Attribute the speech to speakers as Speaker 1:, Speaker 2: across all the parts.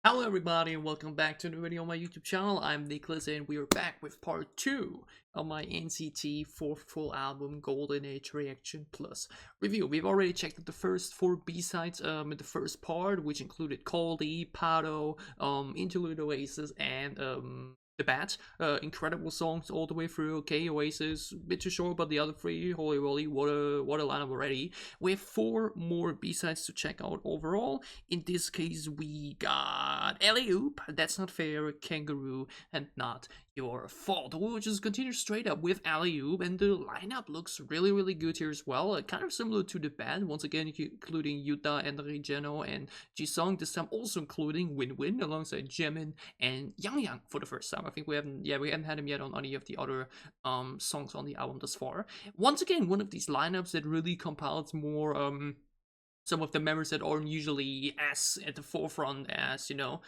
Speaker 1: Hello everybody and welcome back to a new video on my YouTube channel. I'm Nicholas and we are back with part 2 of my NCT 4th full album Golden Age Reaction Plus review. We've already checked out the first 4 B-sides in the first part, which included Coldy, Pado, Interlude Oasis, and The Bat. Incredible songs all the way through. Okay, Oasis, a bit too short, but the other 3, holy moly, what a lineup already. We have 4 more B-sides to check out overall. In this case, we got Alley-Oop, That's Not Fair, Kangaroo, and Not Your Fault. We'll just continue straight up with Alley-Oop, and the lineup looks really good here as well. Kind of similar to The Bat, once again including Yuta, Hendery, Jeno, and Jisung. This time also including Winwin alongside Jaemin and Yangyang for the first time. I think we haven't had him yet on any of the other songs on the album thus far. Once again, one of these lineups that really compiles more some of the members that aren't usually as at the forefront as, you know,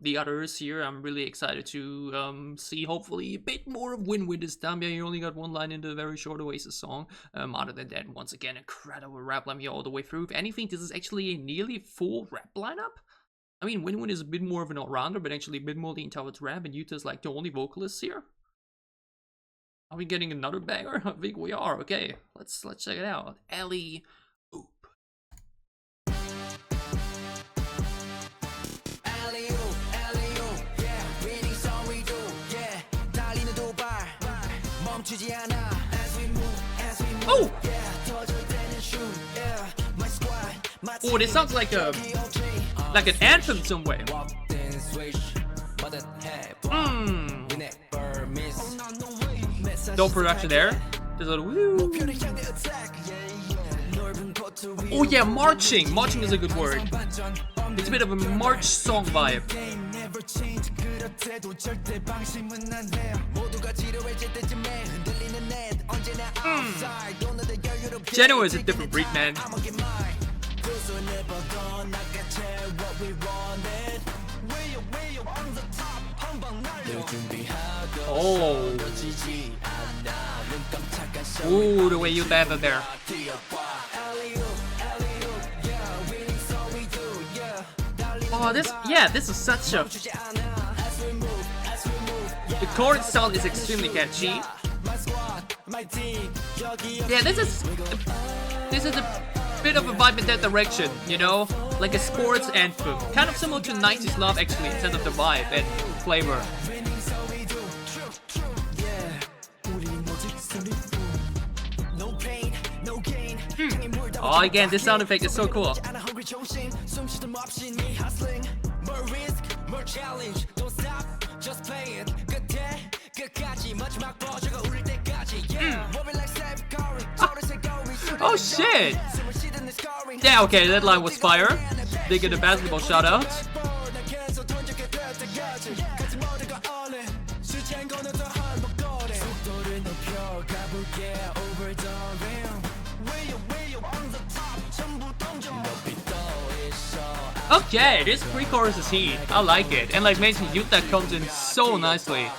Speaker 1: the others here. I'm really excited to see hopefully a bit more of Winwin this time. Yeah, you only got one line in the very short Oasis song. Other than that, once again, incredible rap line here all the way through. If anything, this is actually a nearly full rap lineup. I mean, Winwin is a bit more of an all-rounder, but actually a bit more lean towards rap, and Yuta's like the only vocalist here. Are we getting another banger? I think we are. Okay, let's check it out. Alley-Oop. Oh! Oh, this sounds like an anthem some way. Dope production there. There's a little woo. Oh yeah, marching. Marching is a good word. It's a bit of a march song vibe. Jeno is a different breed, man. Oh. Ooh, the way you landed there. Oh, this is such a... The chord sound is extremely catchy. Yeah, this is a bit of a vibe in that direction, you know? Like a sports anthem. Kind of similar to 90s Love, actually, in terms of the vibe and flavor. Oh, again, this sound effect is so cool. Oh shit! Yeah, okay, that line was fire. They get a basketball shout out. Okay, this pre-chorus is heat. I like it. And like mentioned, Yuta comes in so nicely.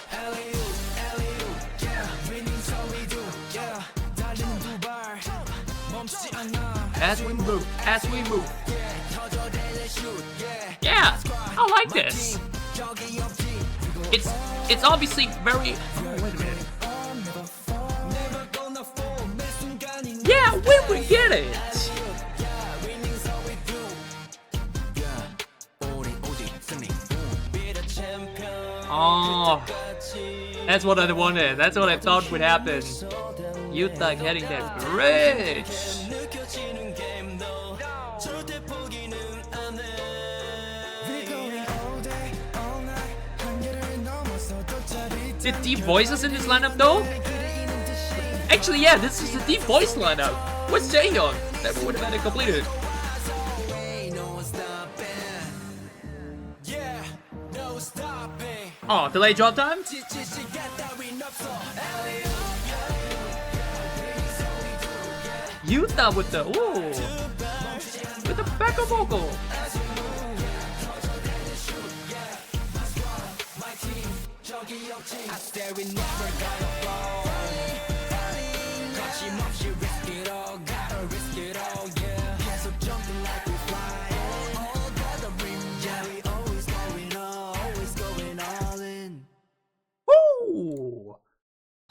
Speaker 1: As we move. Yeah, I like this. It's obviously very... Oh, wait a minute. Yeah, we get it. Oh, that's what I wanted. That's what I thought would happen. Yuta getting that bridge. The deep voices in this lineup though? Actually, yeah, this is the deep voice lineup. What's Taeyong? Never would have had it completed. Oh, delay drop time? Yuta with the with the backup vocal.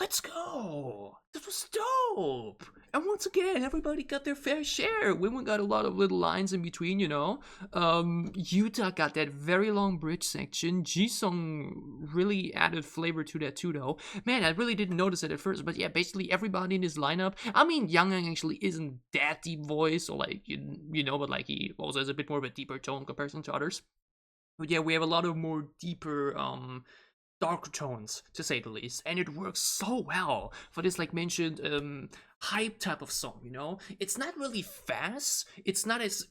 Speaker 1: let's go. This was dope. And once again, everybody got their fair share. Winwin got a lot of little lines in between, you know. Yuta got that very long bridge section. Jisung really added flavor to that too, though. Man, I really didn't notice it at first, but yeah, basically everybody in his lineup. I mean, Yangyang actually isn't that deep voice, or like you know, but like he also has a bit more of a deeper tone in comparison to others. But yeah, we have a lot of more deeper darker tones, to say the least, and it works so well for this, like mentioned, hype type of song, you know. It's not really fast, it's not as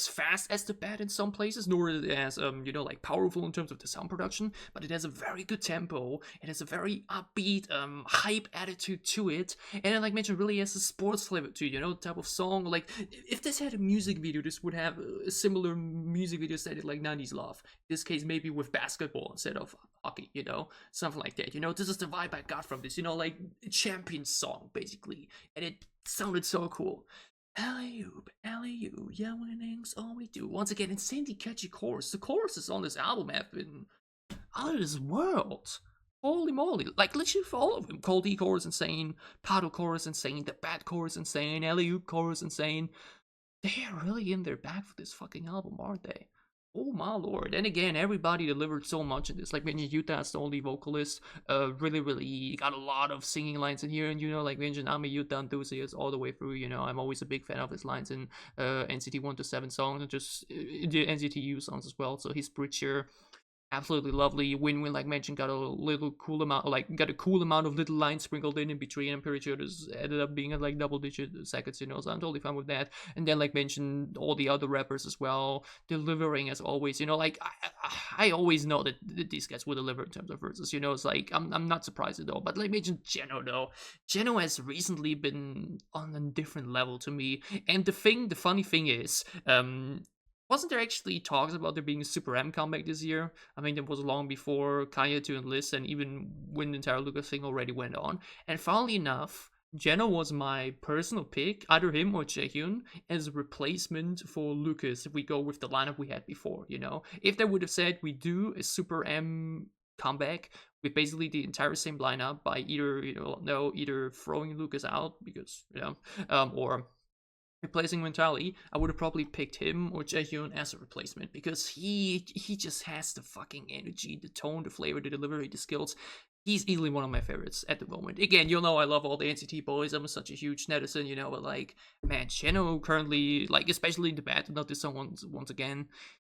Speaker 1: fast as the bad in some places, nor is it as you know, like powerful in terms of the sound production, but it has a very good tempo, it has a very upbeat hype attitude to it, and then, like mentioned, really has a sports flavor to it, you know, type of song. Like if this had a music video, this would have a similar music video set like 90s love, in this case maybe with basketball instead of hockey, you know, something like that, you know. This is the vibe I got from this, you know, like a champion song basically, and it sounded so cool. Alley-oop, alley-oop, yeah, winning's all we do. Once again, insanely catchy chorus. The choruses on this album have been out of this world. Holy moly, like literally for all of them. Cold E chorus insane, Paddle chorus insane, the bad chorus insane, alley-oop chorus insane. They are really in their bag for this fucking album, aren't they? Oh my lord. And again, everybody delivered so much in this. Like mentioned, Yuta as the only vocalist, really got a lot of singing lines in here. And you know, like mentioned, I'm a Yuta enthusiast all the way through. You know, I'm always a big fan of his lines in NCT 1 to 7 songs, and just the NCT U songs as well. So his bridge here, absolutely lovely. Winwin, like mentioned, got a cool amount of little lines sprinkled in between. I'm pretty sure this ended up being at like double-digit seconds, you know, so I'm totally fine with that. And then, like mentioned, all the other rappers as well, delivering as always, you know. Like I always know that these guys will deliver in terms of verses, you know. It's like I'm not surprised at all. But like mentioned, Jeno though, Jeno has recently been on a different level to me. And the funny thing is, wasn't there actually talks about there being a Super M comeback this year? I mean, it was long before Kaya to enlist, and even when the entire Lucas thing already went on. And funnily enough, Jeno was my personal pick, either him or Jaehyun, as a replacement for Lucas if we go with the lineup we had before, you know? If they would have said we do a Super M comeback with basically the entire same lineup by either throwing Lucas out because, you know, or replacing Mentally, I would have probably picked him or Jaehyun as a replacement, because he just has the fucking energy, the tone, the flavor, the delivery, the skills. He's easily one of my favorites at the moment. Again, you'll know I love all the NCT boys. I'm such a huge netizen, you know, but like, man, Jeno currently, like, especially in the bad, not this song once again,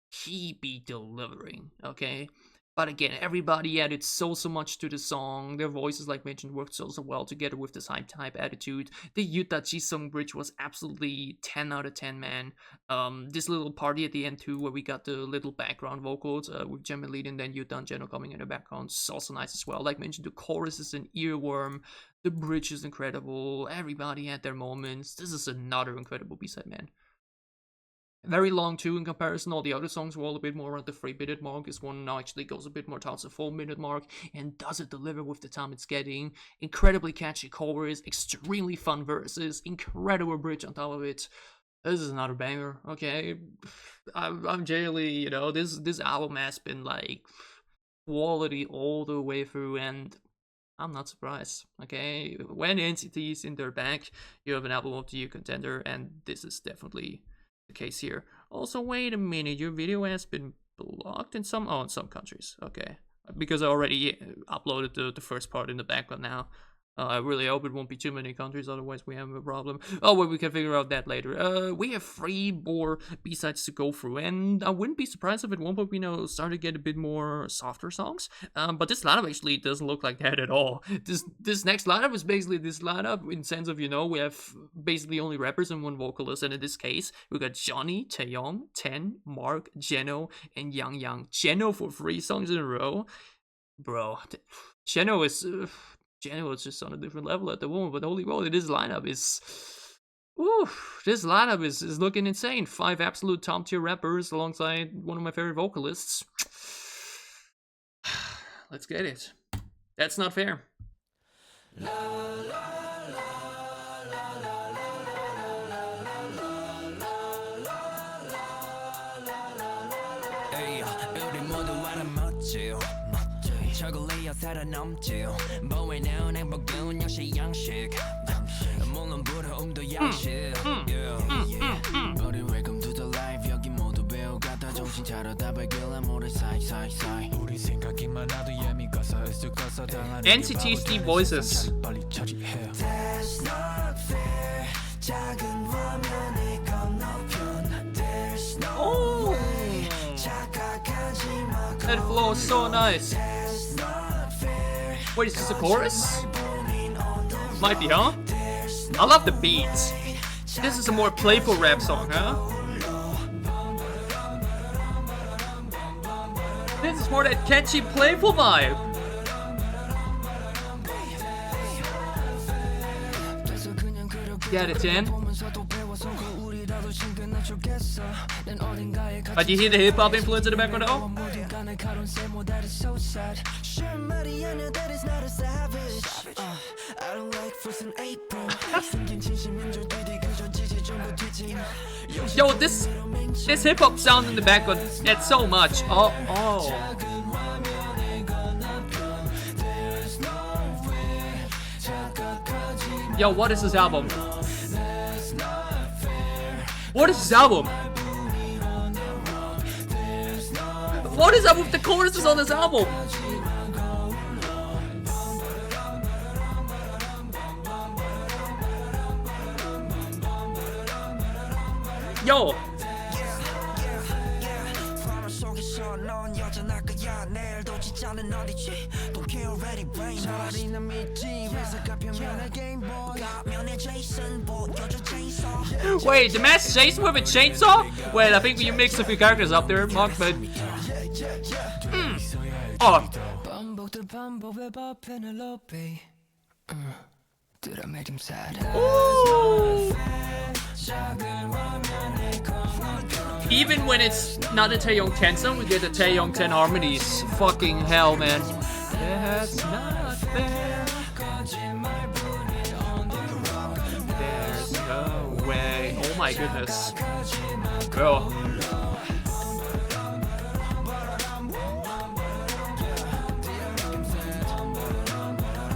Speaker 1: he be delivering, okay? But again, everybody added so much to the song. Their voices, like mentioned, worked so well together with this hype type attitude. The Yuta Jisung bridge was absolutely 10 out of 10, man. This little party at the end too, where we got the little background vocals with Jaemin leading, then Yuta and Jeno coming in the background, is also nice as well. Like mentioned, the chorus is an earworm. The bridge is incredible. Everybody had their moments. This is another incredible B-side, man. Very long too in comparison. All the other songs were all a bit more around the 3-minute mark. This one now actually goes a bit more towards the 4-minute mark, and does it deliver with the time it's getting. Incredibly catchy chorus, extremely fun verses, incredible bridge on top of it. This is another banger, okay? I'm genuinely, you know, this album has been like quality all the way through, and I'm not surprised, okay? When NCT is in their bag, you have an album of the year contender, and this is definitely the case here. Also, wait a minute, your video has been blocked in some countries, okay, because I already uploaded the first part in the background now. I really hope it won't be too many countries, otherwise we have a problem. Oh, well, we can figure out that later. We have 3 more B-sides to go through, and I wouldn't be surprised if at one point we start to get a bit more softer songs. But this lineup actually doesn't look like that at all. This next lineup is basically this lineup in sense of, you know, we have basically only rappers and 1 vocalist, and in this case, we got Johnny, Taeyong, Ten, Mark, Jeno, and Yangyang. Jeno for 3 songs in a row. Bro, Jeno is just on a different level at the moment, but holy moly, this lineup is... Ooh, this lineup is looking insane. 5 absolute top tier rappers alongside one of my favorite vocalists. Let's get it. That's not fair.
Speaker 2: 저걸리어 살아남지 보이는 행복은 역시 양식 물론 부러움도 양식 Buddy welcome to the life 여기 모두 배우가다 정신 차려 다 발견한 모래 사이사이사이 우리 생각이 많아도 예미가 서있을 거서 당하는
Speaker 1: NCT's deep voices.
Speaker 2: 빨리 처리해 That's not fair 작은 화면에 건너편 There's no way 착각하지 마
Speaker 1: That flow is so nice. Wait, is this a chorus? Might be, huh? I love the beats. This is a more playful rap song, huh? This is more that catchy, playful vibe. Get it, 10. But you hear the hip-hop influence in the background though? Yo, this hip-hop sound in the background, that's so much. Oh. Yo, what is this album? What is this album? What is up with the choruses on this album? Yo! Wait, the masked Jason with a chainsaw? Wait, I think you mixed a few characters up there, Mark, but... Oh. Ooh. Even when it's not a Taeyong 10 song, we get the Taeyong 10 harmonies. Fucking hell, man. That's not fair. There's no way. Oh my goodness. Bro.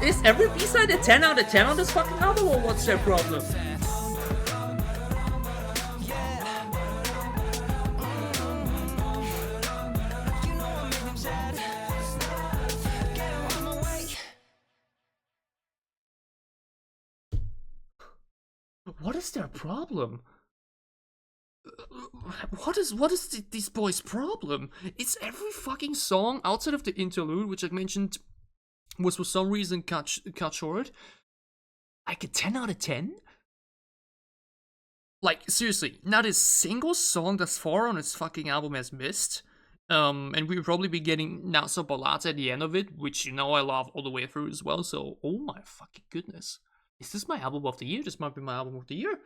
Speaker 1: Is every B-side a 10 out of 10 on this fucking album, or what's their problem? What is their problem? What is these boys' problem? It's every fucking song outside of the interlude, which I mentioned was for some reason cut short. Like a 10 out of 10? Like, seriously, not a single song thus far on this fucking album has missed. And we'll probably be getting Nasa Ballads at the end of it, which you know I love all the way through as well, so oh my fucking goodness. Is this my album of the year? This might be my album of the year.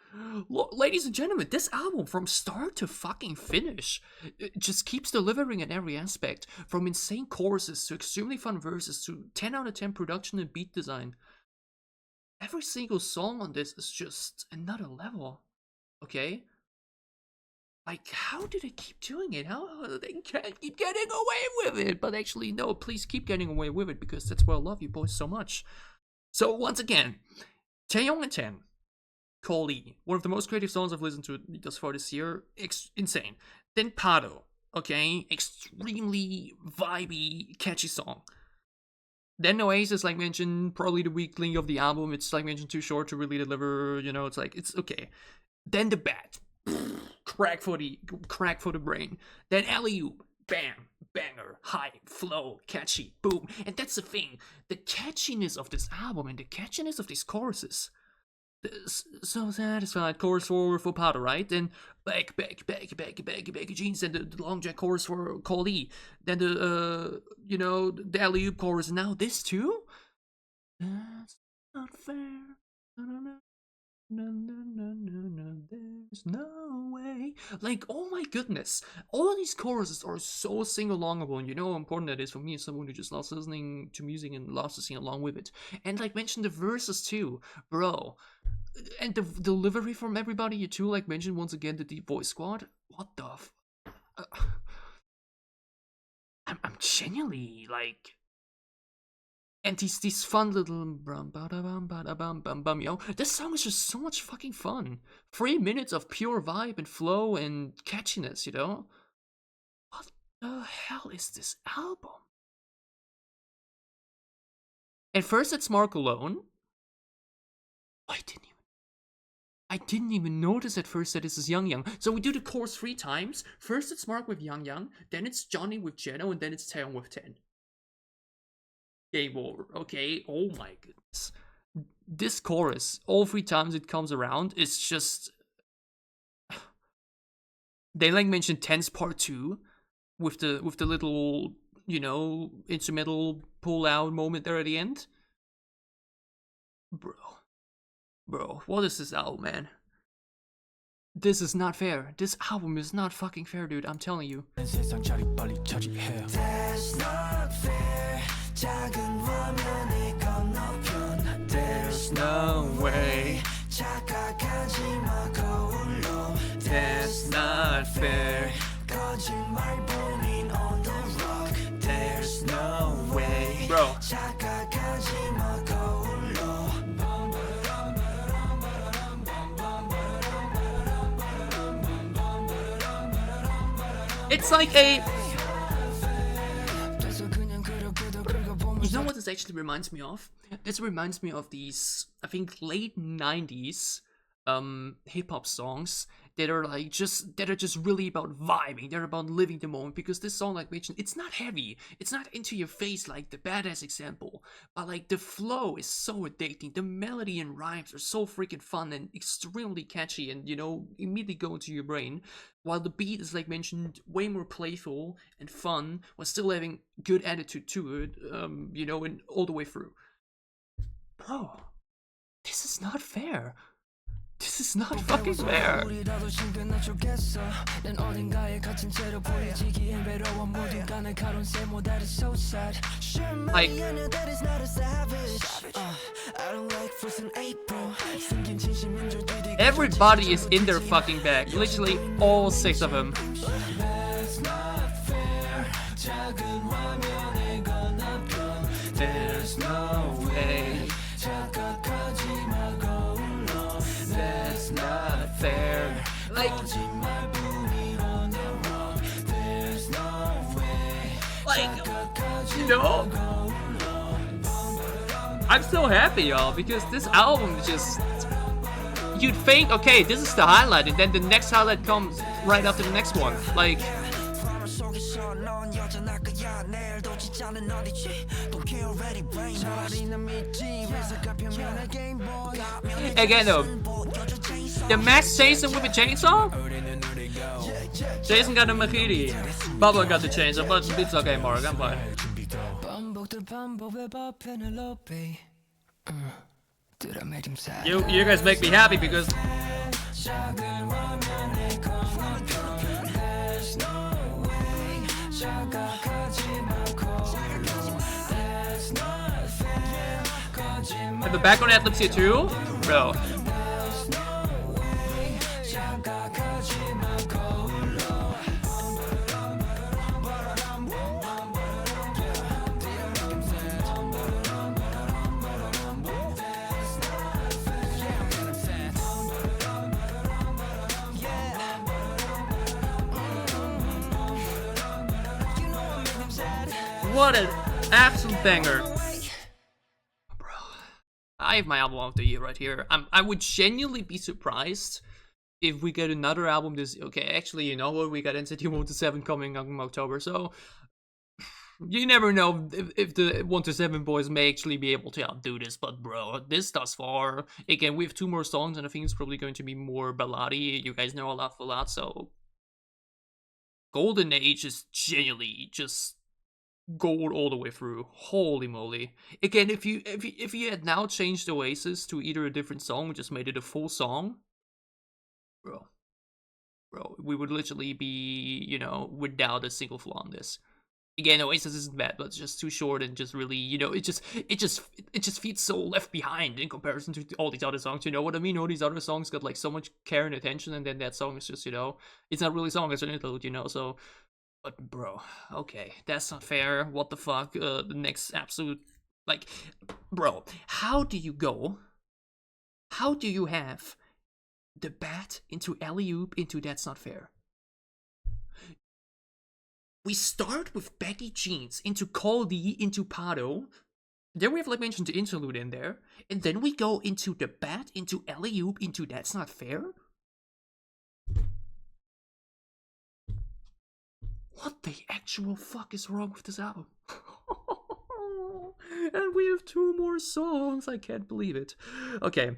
Speaker 1: Look, ladies and gentlemen, this album from start to fucking finish, it just keeps delivering in every aspect. From insane choruses to extremely fun verses to 10 out of 10 production and beat design. Every single song on this is just another level. Okay? Like, how do they keep doing it? How they can't keep getting away with it? But actually, no, please keep getting away with it because that's why I love you boys so much. So once again, Taeyong and 10, Call E, one of the most creative songs I've listened to thus far this year, insane. Then Pado, okay, extremely vibey, catchy song. Then Oasis, like mentioned, probably the weak link of the album. It's like mentioned too short to really deliver. You know, it's like it's okay. Then The Bat, crack for the brain. Then Alley-oop, bam, banger, high, flow, catchy, boom. And that's the thing, the catchiness of this album and the catchiness of these choruses. So satisfied chorus for Pado, right? Then back jeans, and the long jack chorus for Call E. Then the the alley-oop chorus. And now this too? That's not fair. No, there's no way. Like, oh my goodness, all of these choruses are so sing-alongable, and you know how important that is for me as someone who just loves listening to music and loves to sing along with it. And like mentioned, the verses too, bro. And the delivery from everybody, you too, like mentioned once again, the Deep Voice Squad. What the I'm genuinely like And these fun little bum bada bum bum bum, yo. This song is just so much fucking fun. 3 minutes of pure vibe and flow and catchiness, you know? What the hell is this album? At first it's Mark alone. I didn't even notice at first that this is Yangyang. So we do the chorus 3 times. First it's Mark with Yangyang, then it's Johnny with Jeno, and then it's Taeyong with 10. Game over. Okay, oh my goodness. This chorus, all 3 times it comes around, is just... They like mentioned 10's part 2 with the little, you know, instrumental pull out moment there at the end. Bro, what is this album, man? This is not fair. This album is not fucking fair, dude. I'm telling you.
Speaker 2: There's not fair.
Speaker 1: There's no way. That's not fair. There's no way. Bro. It's like a... You know what this actually reminds me of? This reminds me of these, I think, late 90s hip-hop songs that are like just really about vibing. They're about living the moment, because this song, like mentioned, it's not heavy, it's not into your face like the Badass example, but like the flow is so addicting. The melody and rhymes are so freaking fun and extremely catchy, and you know, immediately go into your brain, while the beat is, like mentioned, way more playful and fun while still having good attitude to it, you know, and all the way through. Bro, this is not fair. This is not fucking fair. Like, everybody is in their fucking bag. Literally all 6 of them. There's no way. That's not fair. Like, you know, I'm so happy, y'all, because this album is just... You'd think, okay, this is the highlight, and then the next highlight comes right after the next one. Like... Again though, the Max Jason with a chainsaw? Jason got a machete, Bubba got the chainsaw, but it's okay, Mark, I'm fine. You guys make me happy because... Have the background ad-libs here too? Bro. What an absolute banger. I have my album of the year right here. I would genuinely be surprised if we get another album this... Okay, actually, you know what? We got NCT 127 coming up in October, so... You never know if the 127 boys may actually be able to outdo this, but bro, this thus far... Again, we have 2 more songs, and I think it's probably going to be more ballady. You guys know a lot, so... Golden Age is genuinely just... gold all the way through. Holy moly. Again, if you had now changed Oasis to either a different song, just made it a full song, bro, we would literally be, you know, without a single flaw on this. Again, Oasis isn't bad, but it's just too short and just really, you know, it just feels so left behind in comparison to all these other songs. You know what I mean? All these other songs got like so much care and attention, and then that song is just, you know, it's not really a song, it's an interlude, you know, so... But bro, okay, that's not fair. What the fuck? The next absolute Like, bro, how do you go? How do you have the bat into alley-oop into That's Not Fair? We start with baggy jeans into Call D into Pado. Then we have, like mentioned, the interlude in there. And then we go into the bat into alley-oop into That's Not Fair? What the actual fuck is wrong with this album? And we have 2 more songs. I can't believe it. Okay.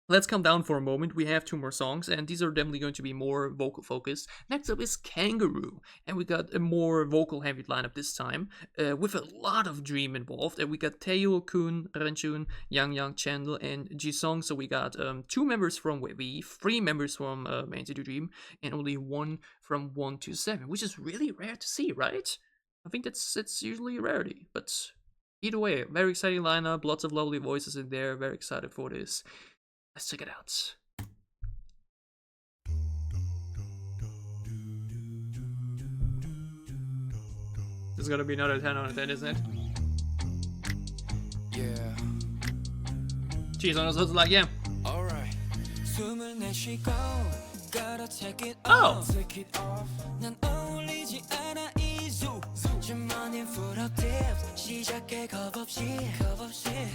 Speaker 1: Let's calm down for a moment. We have 2 more songs, and these are definitely going to be more vocal focused. Next up is Kangaroo, and we got a more vocal heavy lineup this time, with a lot of Dream involved. And we got Taeil, Kun, Renjun, Yangyang, Chenle, and Jisung. So we got 2 members from WebE, 3 members from NCT Dream, and only 1 from 1 to 7, which is really rare to see, right? I think it's usually a rarity, but either way, very exciting lineup, lots of lovely voices in there. Very excited for this. Let's check it out. This is gonna be another 10 out of 10, isn't it?
Speaker 2: Yeah.
Speaker 1: Jeez, I was like, yeah.
Speaker 2: Alright.
Speaker 1: Oh!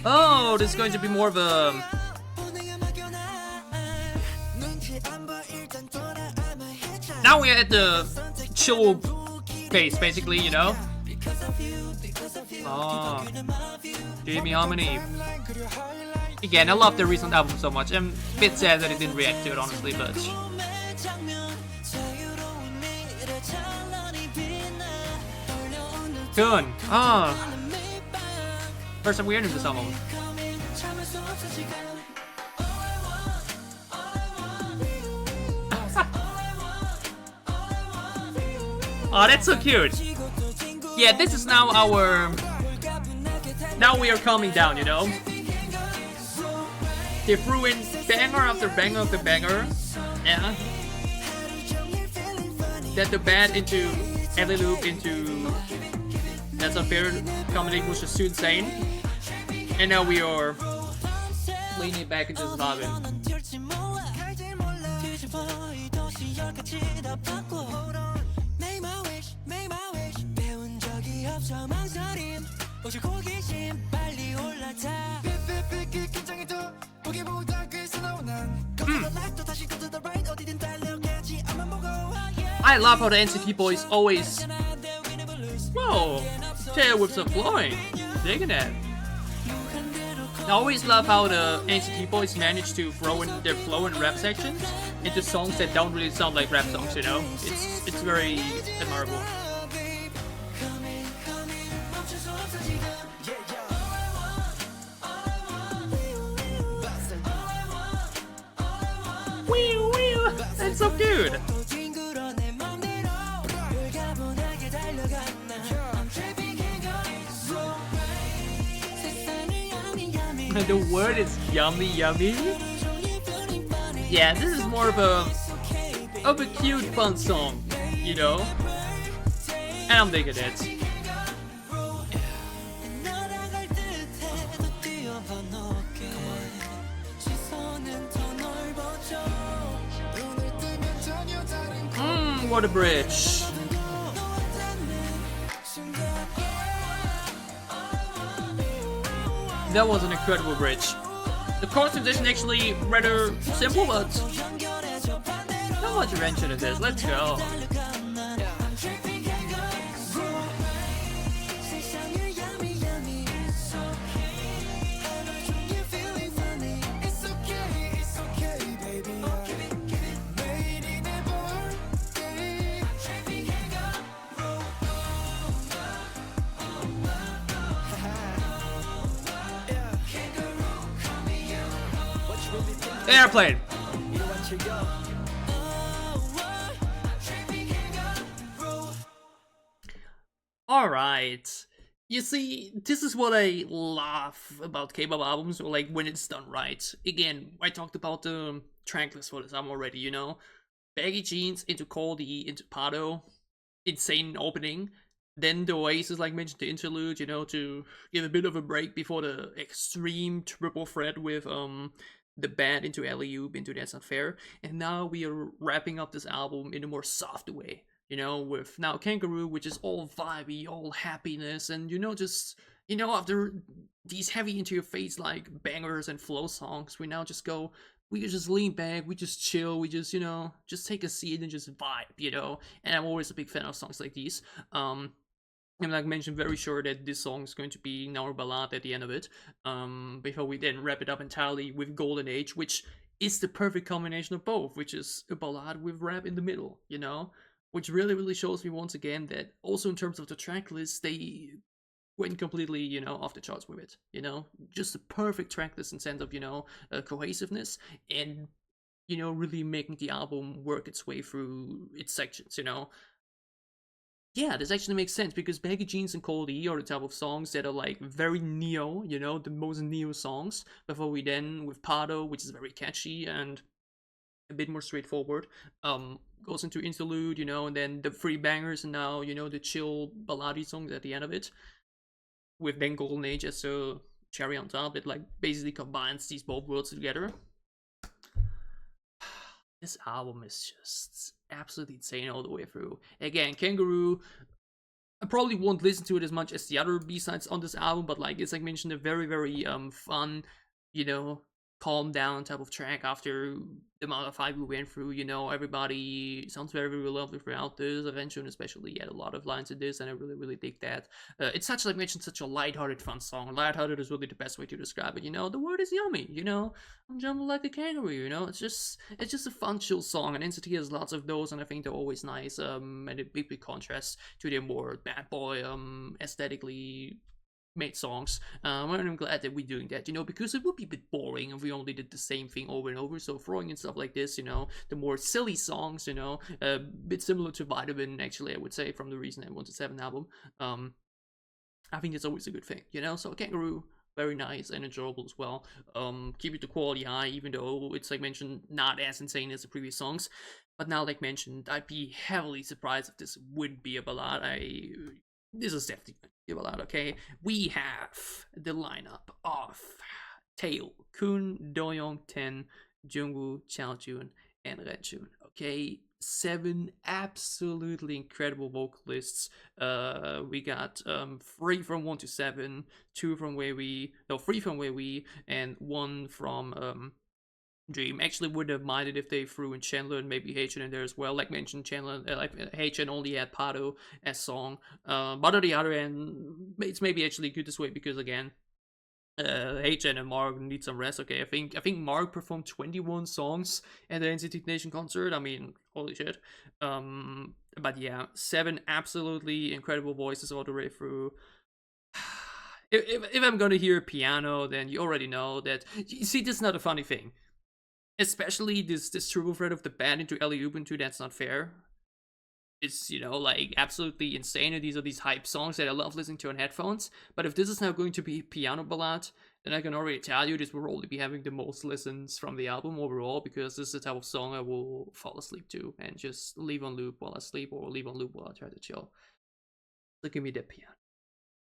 Speaker 1: Oh, this is going to be more of a... Now we're at the chill pace, basically, you know? Oh, Jaemin Harmony. Again, I love the recent album so much. I'm a bit sad that I didn't react to it, honestly, but... Kun. Ah. First time we're hearing this album. Oh, that's so cute. Yeah, this is now our... Now we are calming down, you know? They threw in banger after banger after banger. Yeah. Then the bat into alley loop into That's Not Fair combination was just too insane. And now we are leaning back into this album. I love how the NCT boys always... Whoa! Tail with some flowing. Digging that. I always love how the NCT boys manage to throw in their flow and rap sections into songs that don't really sound like rap songs, you know? It's very admirable. That's so cute. The word is yummy yummy. Yeah, this is more of a cute fun song, you know? And I'm digging it. What a bridge. That was an incredible bridge. The chord transition actually rather simple, but not much Renjun in this. Let's go. Airplane. Alright. You see, this is what I love about K-pop albums, or like when it's done right. Again, I talked about the track list for this album already, you know? Baggy jeans into Call D into Pado. Insane opening. Then the Oasis, like mentioned, the interlude, you know, to give a bit of a break before the extreme triple threat with the band into Alley-oop, into That's Not Fair. And now we are wrapping up this album in a more soft way, you know, with now Kangaroo, which is all vibey, all happiness, and, you know, just, you know, after these heavy into your face like bangers and flow songs, we now just go, we just lean back, we just chill, we just, you know, just take a seat and just vibe, you know. And I'm always a big fan of songs like these. And like mentioned, very sure that this song is going to be our ballad at the end of it. Before we then wrap it up entirely with Golden Age, which is the perfect combination of both, which is a ballad with rap in the middle, you know? Which really, really shows me once again that also in terms of the track list, they went completely, you know, off the charts with it, you know? Just a perfect track list in sense of, you know, cohesiveness and, you know, really making the album work its way through its sections, you know? Yeah, this actually makes sense because Baggy Jeans and Cold E are the type of songs that are like very neo, you know, the most neo songs. Before we then with Pardo, which is very catchy and a bit more straightforward, goes into interlude, you know, and then the three bangers, and now, you know, the chill ballady songs at the end of it, with then Golden Age as a cherry on top that like basically combines these both worlds together. This album is just absolutely insane all the way through. Again, Kangaroo, I probably won't listen to it as much as the other B-sides on this album, but like it's like mentioned, a very, very fun, you know, calm down type of track after the amount of fight we went through. You know, everybody sounds very, very lovely throughout this. Renjun especially had a lot of lines in this, and I really, really dig that. It's such, like mentioned, such a lighthearted, fun song. Lighthearted is really the best way to describe it. You know, the word is yummy. You know, I'm jumping like a kangaroo. You know, it's just a fun, chill song, and NCT has lots of those, and I think they're always nice. And a big contrast to their more bad boy, aesthetically made songs. And I'm glad that we're doing that, you know, because it would be a bit boring if we only did the same thing over and over. So throwing in stuff like this, you know, the more silly songs, you know, a bit similar to Vitamin, actually, I would say, from the Reason I Wanted 7 album. I think it's always a good thing, you know. So Kangaroo, very nice and enjoyable as well. Keep it the quality high, even though it's, like mentioned, not as insane as the previous songs. But now, like mentioned, I'd be heavily surprised if this wouldn't be a ballad. This is definitely going to be a ballad, okay? We have the lineup of Taeil, Kun, Doyoung, Ten, Jungwoo, Xiaojun, and Renjun, okay? 7 absolutely incredible vocalists. We got 3 from 1 to 7, 2 from 3 from Wei, and 1 from Dream. Actually would have minded if they threw in Chenle and maybe Haechan in there as well. Like mentioned, Chenle, like Haechan only had Pardo as song. But on the other end, it's maybe actually good this way because again, Haechan and Mark need some rest. Okay, I think Mark performed 21 songs at the NCT Nation concert. I mean, holy shit. But yeah, 7 absolutely incredible voices all the way through. If I'm gonna hear piano, then you already know that. You see, this is not a funny thing. Especially this triple threat of the band into Alley-oop into That's Not Fair. It's, you know, like absolutely insane, and these are these hype songs that I love listening to on headphones. But if this is now going to be piano ballad, then I can already tell you this will only be having the most listens from the album overall, because this is the type of song I will fall asleep to and just leave on loop while I sleep, or leave on loop while I try to chill. So give me that piano.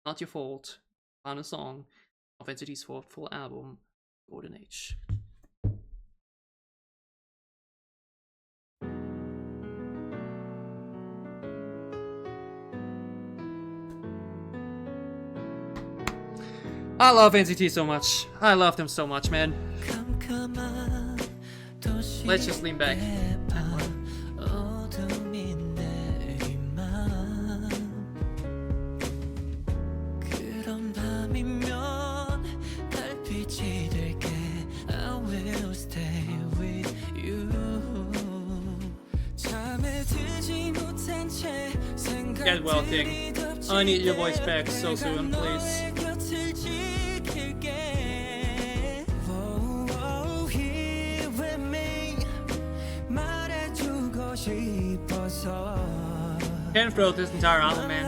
Speaker 1: Not Your Fault, final song of NCT's fourth full album, Golden Age. I love NCT so much. I love them so much, man. Let's just lean back. Get well, Ting. I need your voice back so soon, please. Can't throw this entire album, man.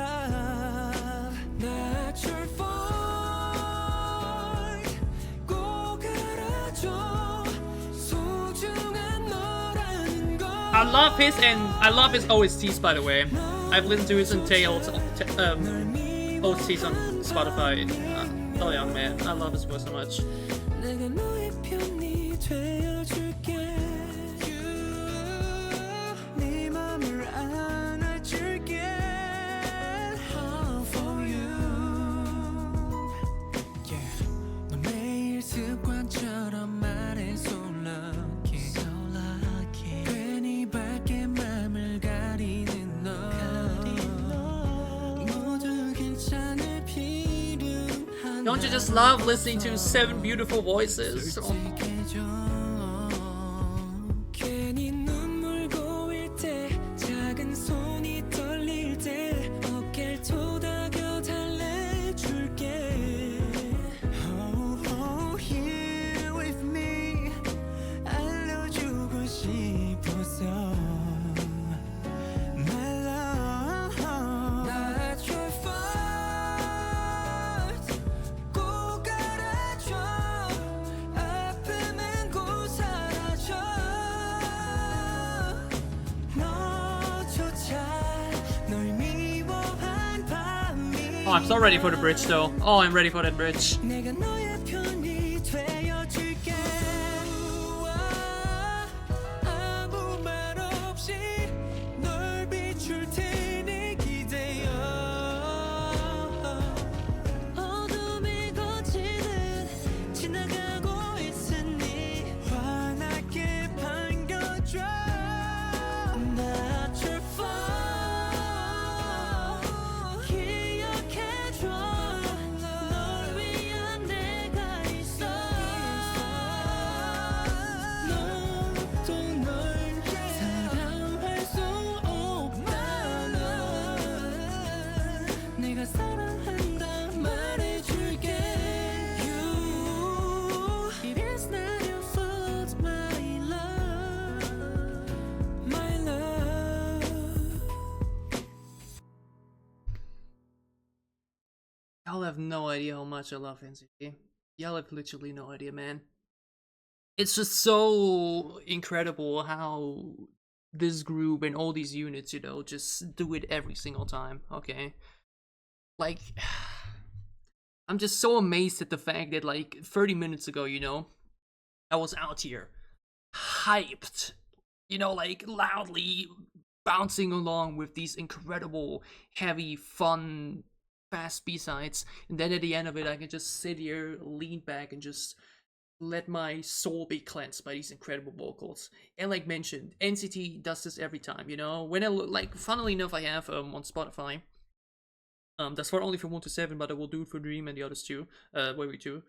Speaker 1: I love his OSTs, by the way. I've listened to his and Taeil OTs on Spotify. Doyoung, man, I love his voice so much.
Speaker 2: 내가 너의 편이 되어줄게. 네 맘을 안아줄게. All for you. Yeah. 너 매일 습관처럼 말해 so lucky. So lucky. 괜히 밝게 맘을 가리는 너. 모두 괜찮을 필요한.
Speaker 1: Don't you just love listening to 7 beautiful voices? Oh.
Speaker 2: 괜히 눈물 고일 때 작은 손이 떨릴 때 어깨를 토닥여 달래줄게. Oh, oh, here with me 알려주고 싶어서 My love Not your fault 꼭 알아줘 아픔은 곧 사라져 너조차 널 미워한 밤이
Speaker 1: Oh, I'm so ready for the bridge though. Oh, I'm ready for that bridge.
Speaker 2: 내가 너의 편이 되어줄게. 아무 말 없이 널 비출 테니 기대어. 어둠이 거치듯 지나가고 있으니 환하게 반겨줘. Not your fault 기억해줘. 널 위한 내가 있어. 너도 널 사랑할 수 없다면 내가 사랑한다 말해줄게. You, it is not your fault, my love, my love.
Speaker 1: Y'all have no idea how much I love NCT. Y'all have literally no idea, man. It's just so incredible how this group and all these units, you know, just do it every single time, okay? Like, I'm just so amazed at the fact that, like, 30 minutes ago, you know, I was out here, hyped, you know, like, loudly bouncing along with these incredible, heavy, fun, fast B-sides, and then at the end of it, I can just sit here, lean back, and just let my soul be cleansed by these incredible vocals. And like mentioned, NCT does this every time, you know? When I look, like, funnily enough, I have on Spotify, that's for only for 1 to 7, but I will do it for Dream and the others too, Wavy too.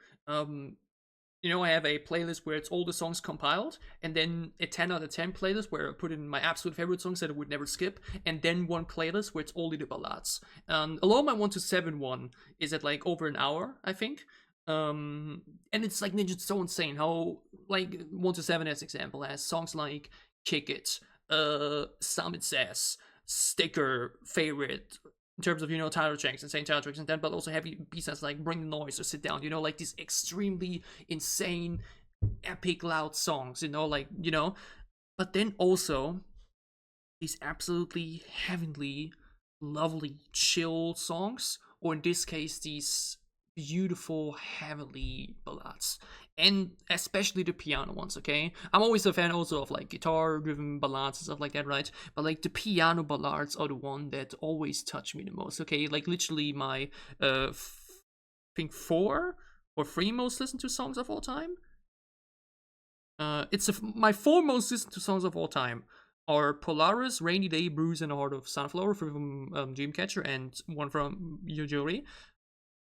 Speaker 1: You know, I have a playlist where it's all the songs compiled, and then a 10 out of 10 playlist where I put in my absolute favorite songs that I would never skip, and then one playlist where it's only the ballads. Alone my 1 to 7 one is at like over an hour, I think. And it's like Ninja so insane how, like, 1 to 7 as example has songs like Kick It, Summit Sass, Sticker, Favorite, in terms of, you know, title tracks, insane title tracks, and then but also heavy B-sides like Bring the Noise or Sit Down, you know, like these extremely insane, epic, loud songs, you know, like, you know, but then also these absolutely heavenly, lovely, chill songs, or in this case, these beautiful, heavenly ballads, and especially the piano ones, okay? I'm always a fan also of like guitar-driven ballads and stuff like that, right? But like the piano ballads are the one that always touch me the most, okay? Like literally my, I think 4 or 3 most listened to songs of all time. My 4 most listened to songs of all time are Polaris, Rainy Day, Bruise, and a Heart of Sunflower from Dreamcatcher, and one from Yojori.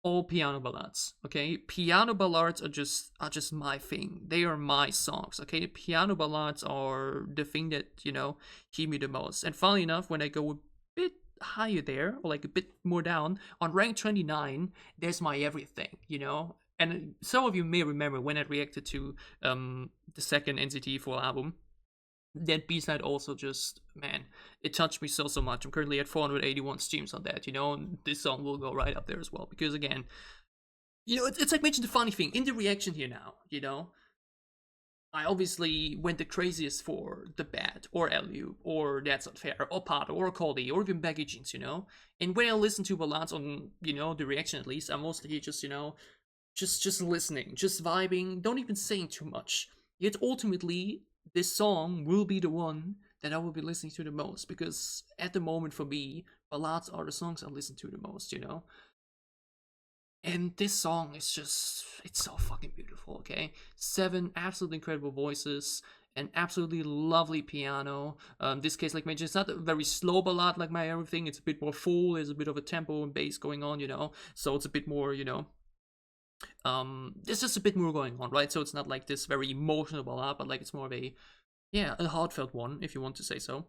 Speaker 1: All piano ballads, okay? Piano ballads are just my thing. They are my songs, okay? Piano ballads are the thing that, you know, hear me the most. And funnily enough, when I go a bit higher there, or like a bit more down, on rank 29, there's my everything, you know? And some of you may remember when I reacted to the second NCT full album, that B-side also just, man, it touched me so much. I'm currently at 481 streams on that, you know, and this song will go right up there as well, because again, you know, it's like mentioned the funny thing, in the reaction here now, you know, I obviously went the craziest for The Bad, or Lu, or That's Not Fair, or Pato, or Coldy, or even Baggy Jeans, you know? And when I listen to ballads on, you know, the reaction at least, I'm mostly just, you know, just listening, just vibing, don't even saying too much. Yet ultimately, this song will be the one that I will be listening to the most, because at the moment for me, ballads are the songs I listen to the most, you know? And this song is just, it's so fucking beautiful, okay? 7 absolutely incredible voices, an absolutely lovely piano. This case, like mentioned, it's not a very slow ballad like My Everything. It's a bit more full. There's a bit of a tempo and bass going on, you know? So it's a bit more, you know, there's just a bit more going on, right? So it's not like this very emotional ballad, but like it's more of a, yeah, a heartfelt one, if you want to say so.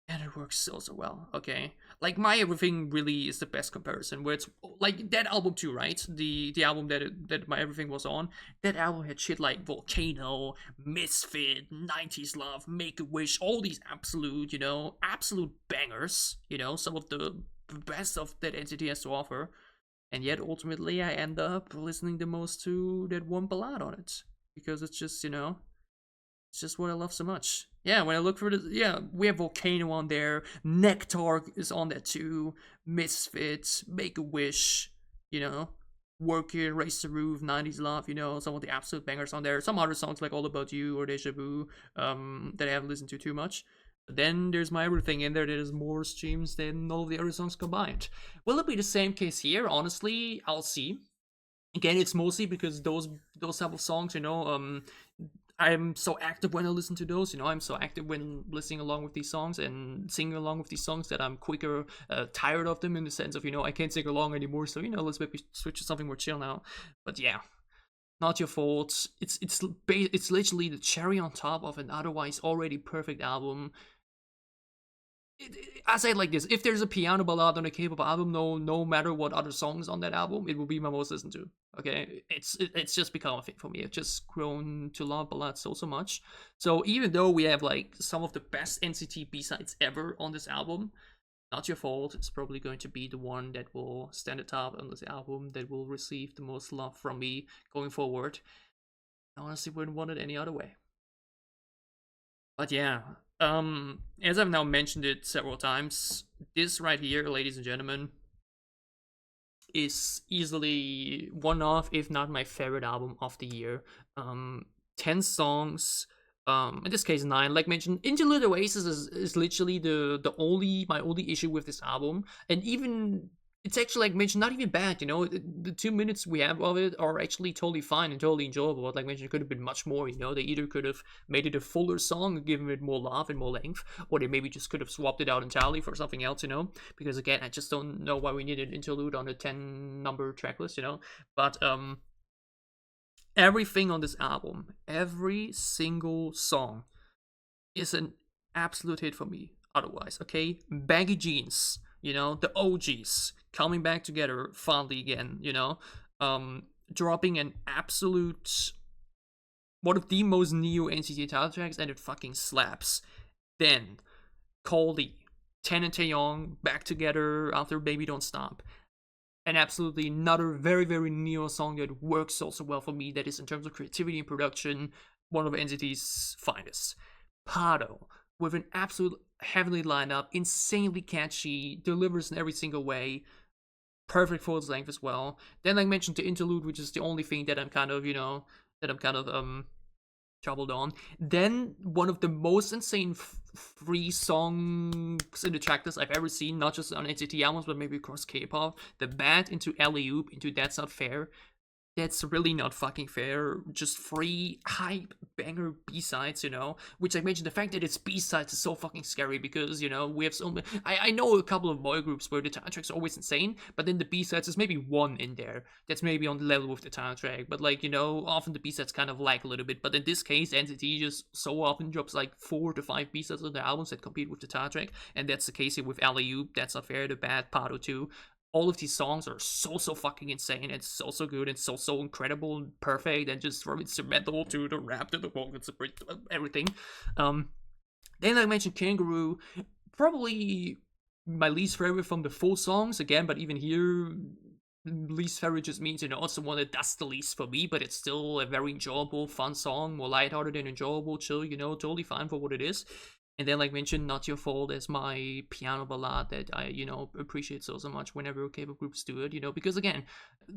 Speaker 1: And it works so well, okay? Like, My Everything really is the best comparison, where it's like that album too, right? The album that My Everything was on, that album had shit like Volcano, Misfit, 90s Love, Make a Wish, all these absolute, you know, absolute bangers, you know, some of the best of that NCT has to offer. And yet ultimately I end up listening the most to that one ballad on it, because it's just, you know, it's just what I love so much. Yeah, when I look for this, yeah, we have Volcano on there, Nectar is on there too, Misfits, Make a Wish, you know, Work It, Raise the Roof, 90s Love, you know, some of the absolute bangers on there. Some other songs like All About You or Deja Vu, that I haven't listened to too much. But then there's My Everything in there that has more streams than all of the other songs combined. Will it be the same case here? Honestly, I'll see. Again, it's mostly because those type of songs, you know, I'm so active when I listen to those, you know, I'm so active when listening along with these songs and singing along with these songs that I'm quicker tired of them, in the sense of, you know, I can't sing along anymore, so, you know, let's maybe switch to something more chill now. But yeah, not your fault. It's literally the cherry on top of an otherwise already perfect album. I say it like this: if there's a piano ballad on a K-pop album, no matter what other songs on that album, it will be my most listened to. Okay, it's just become a thing for me. I've just grown to love ballads so much. So even though we have like some of the best NCT B-sides ever on this album, not your fault. It's probably going to be the one that will stand atop on this album, that will receive the most love from me going forward. I honestly wouldn't want it any other way. But yeah, as I've now mentioned it several times, this right here, ladies and gentlemen, is easily one of, if not my favorite album of the year. 10 songs, in this case 9, like mentioned. Interlude Oasis is literally my only issue with this album, and even it's actually, like mentioned, not even bad, you know. The 2 minutes we have of it are actually totally fine and totally enjoyable. But like mentioned, it could have been much more, you know. They either could have made it a fuller song and given it more love and more length, or they maybe just could have swapped it out entirely for something else, you know. Because again, I just don't know why we needed an interlude on a 10 number track list, you know. But everything on this album, every single song, is an absolute hit for me. Otherwise, okay, Baggy Jeans, you know, the OGs coming back together finally again, you know, dropping an absolute, one of the most neo NCT title tracks, and it fucking slaps. Then Coldy, Ten and Taeyong back together after Baby Don't Stop. And absolutely another very neo song that works also well for me, that is, in terms of creativity and production, one of NCT's finest. Pato, with an absolute heavenly lineup, insanely catchy, delivers in every single way, perfect for its length as well. Then I mentioned the interlude, which is the only thing that I'm kind of, you know, troubled on. Then one of the most insane free songs in the tracklist I've ever seen, not just on NCT albums, but maybe across K-pop. The Bad into Alley-oop into That's Not Fair. That's really not fucking fair. Just free hype banger B-sides, you know. Which I mentioned, the fact that it's B-sides is so fucking scary, because, you know, we have so many. I know a couple of boy groups where the title tracks are always insane, but then the B-sides, there's maybe one in there that's maybe on the level with the title track. But like, you know, often the B-sides kind of lag a little bit. But in this case, NCT just so often drops like 4 to 5 B-sides on their albums that compete with the title track. And that's the case here with Alley-oop, That's Not Fair, The Bad, Pato 2. All of these songs are so fucking insane. It's so good and so incredible and perfect, and just from instrumental to the rap to the vocals, everything. Then I mentioned Kangaroo, probably my least favorite from the full songs again, but even here least favorite just means, it's the one that does the least for me, but it's still a very enjoyable, fun song, more lighthearted and enjoyable, chill, totally fine for what it is. And then, like mentioned, Not Your Fault is my piano ballad that I, appreciate so much whenever K-pop groups do it, because again,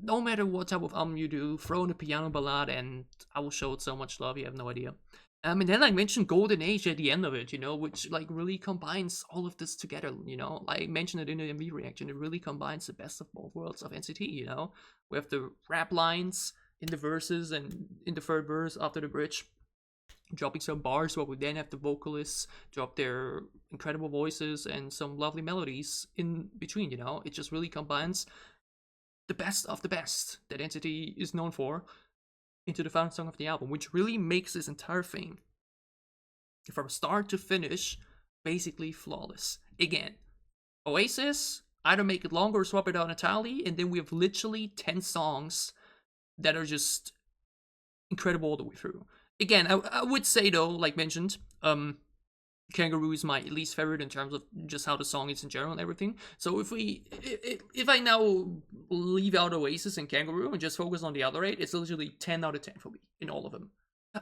Speaker 1: no matter what type of album you do, throw in a piano ballad and I will show it so much love, you have no idea. And then I mentioned Golden Age at the end of it, which like really combines all of this together, I mentioned it in the MV reaction, it really combines the best of both worlds of NCT, We have the rap lines in the verses and in the third verse after the bridge, dropping some bars, while we then have the vocalists drop their incredible voices and some lovely melodies in between, It just really combines the best of the best that NCT is known for into the final song of the album, which really makes this entire thing, from start to finish, basically flawless. Again, Oasis, either make it longer or swap it out entirely, and then we have literally 10 songs that are just incredible all the way through. Again, I would say though, like mentioned, Kangaroo is my least favorite in terms of just how the song is in general and everything. So if I now leave out Oasis and Kangaroo and just focus on the other 8, it's literally 10 out of 10 for me in all of them.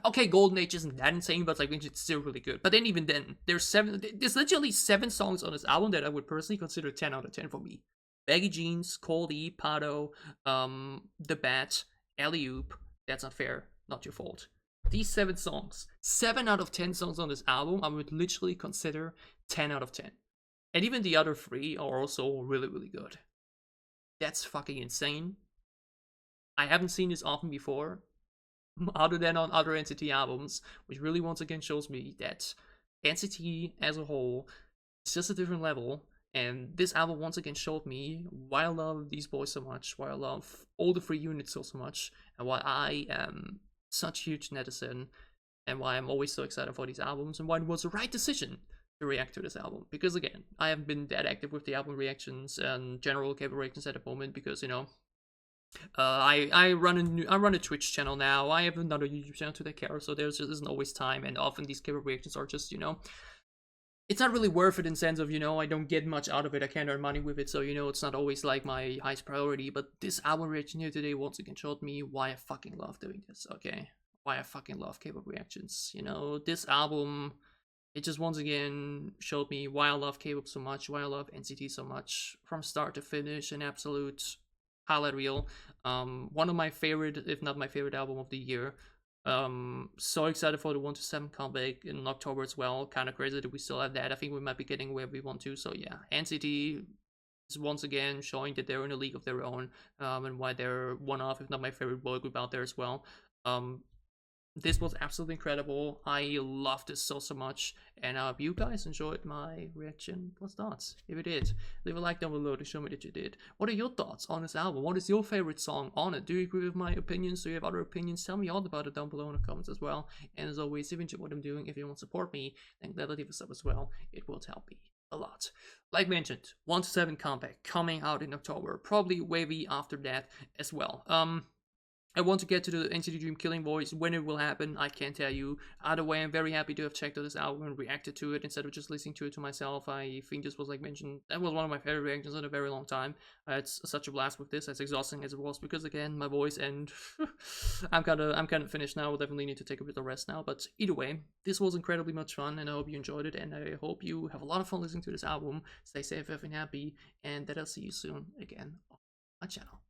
Speaker 1: Okay, Golden Age isn't that insane, but like it's still really good. But then even then, there's literally 7 songs on this album that I would personally consider 10 out of 10 for me. Baggy Jeans, Cold E, Pado, The Bat, Alley Oop, That's Not Fair, Not Your Fault. These 7 songs, 7 out of 10 songs on this album, I would literally consider 10 out of 10. And even the other 3 are also really, really good. That's fucking insane. I haven't seen this often before, other than on other NCT albums, which really once again shows me that NCT as a whole is just a different level. And this album once again showed me why I love these boys so much, why I love all the 3 units so much, and why I am such a huge netizen, and why I'm always so excited for these albums, and why it was the right decision to react to this album. Because again, I haven't been that active with the album reactions and general K-pop reactions at the moment, because I run a Twitch channel now. I have another YouTube channel to take care of, so there just isn't always time, and often these K-pop reactions are just it's not really worth it in sense of, I don't get much out of it, I can't earn money with it, so, it's not always, like, my highest priority, but this album reaction here today once again showed me why I fucking love doing this, okay? Why I fucking love K-pop reactions, This album, it just once again showed me why I love K-pop so much, why I love NCT so much, from start to finish, an absolute highlight reel. One of my favorite, if not my favorite album of the year. So excited for the 1 to 7 comeback in October as well. Kind of crazy that we still have that. I think we might be getting where we want to. So yeah, NCT is once again showing that they're in a league of their own, and why they're one of, if not my favorite boy group out there as well. This was absolutely incredible. I loved this so much, and I hope you guys enjoyed my reaction plus thoughts. If you did, leave a like down below to show me that you did. What are your thoughts on this album? What is your favorite song on it? Do you agree with my opinions? Do you have other opinions? Tell me all about it down below in the comments as well. And as always, if you enjoy what I'm doing, if you want to support me, then gladly leave a sub as well. It will help me a lot. Like mentioned, 1 to 7 comeback coming out in October, probably wavy after that as well. I want to get to the NCT Dream Killing Voice. When it will happen, I can't tell you. Either way, I'm very happy to have checked out this album and reacted to it instead of just listening to it to myself. I think this was, like mentioned, that was one of my favorite reactions in a very long time. I had such a blast with this, as exhausting as it was, because again, my voice, and I'm kind of finished now. I'll definitely need to take a bit of rest now. But either way, this was incredibly much fun, and I hope you enjoyed it, and I hope you have a lot of fun listening to this album. Stay safe, have been happy, and that I'll see you soon again on my channel.